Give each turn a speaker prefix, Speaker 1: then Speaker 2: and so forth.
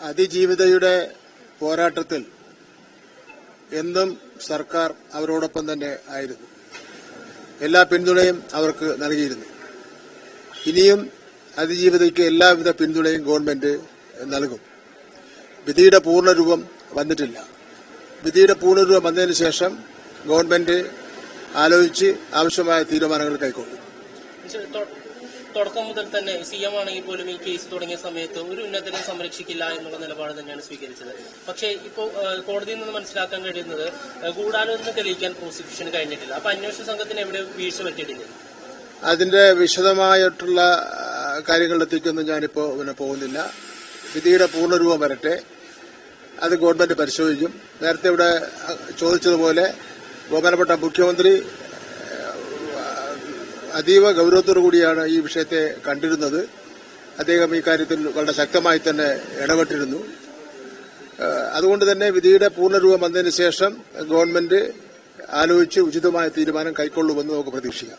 Speaker 1: അതിജീവിതയുടെ പോരാട്ടത്തിൽ എന്നും സർക്കാർ അവരോടൊപ്പം തന്നെ ആയിരുന്നു. എല്ലാ പിന്തുണയും അവർക്ക് നൽകിയിരുന്നു. ഇനിയും അതിജീവിതയ്ക്ക് എല്ലാവിധ പിന്തുണയും ഗവൺമെന്റ് നൽകും. വിധിയുടെ പൂർണ്ണരൂപം വന്നിട്ടില്ല. വിധിയുടെ പൂർണ്ണരൂപം വന്നതിന് ശേഷം ഗവൺമെന്റ് ആലോചിച്ച് ആവശ്യമായ തീരുമാനങ്ങൾ കൈക്കൊള്ളും.
Speaker 2: തുടക്കം മുതൽ തന്നെ CM ആണെങ്കിൽ പോലും ഈ കേസ് തുടങ്ങിയ സമയത്ത് ഒരു ഉന്നതനെ സംരക്ഷിക്കില്ല എന്നുള്ള നിലപാട് തന്നെയാണ് സ്വീകരിച്ചത്. പക്ഷേ ഇപ്പോൾ കോടതിയിൽ നിന്ന് മനസ്സിലാക്കാൻ കഴിയുന്നത് ഗൂഢാലോചന തെളിയിക്കാൻ പ്രോസിക്യൂഷന് കഴിഞ്ഞിട്ടില്ല. അപ്പൊ അന്വേഷണ സംഘത്തിന് എവിടെ വീഴ്ച പറ്റിയിട്ടില്ല.
Speaker 1: അതിന്റെ വിശദമായിട്ടുള്ള കാര്യങ്ങളിലെത്തിക്കൊന്നും ഞാനിപ്പോ പോകുന്നില്ല. വിധിയുടെ പൂർണ്ണരൂപം വരട്ടെ, അത് ഗവൺമെന്റ് പരിശോധിക്കും. നേരത്തെ ഇവിടെ ചോദിച്ചതുപോലെ ബഹുമാനപ്പെട്ട മുഖ്യമന്ത്രി അതീവ ഗൌരവത്തോടു കൂടിയാണ് ഈ വിഷയത്തെ കണ്ടിരുന്നത്. അദ്ദേഹം ഈ കാര്യത്തിൽ വളരെ ശക്തമായി തന്നെ ഇടപെട്ടിരുന്നു. അതുകൊണ്ട് തന്നെ വിധിയുടെ പൂർണ്ണരൂപം വന്നതിന് ശേഷം ഗവൺമെന്റ് ആലോചിച്ച് ഉചിതമായ തീരുമാനം കൈക്കൊള്ളുമെന്ന് നമുക്ക് പ്രതീക്ഷിക്കാം.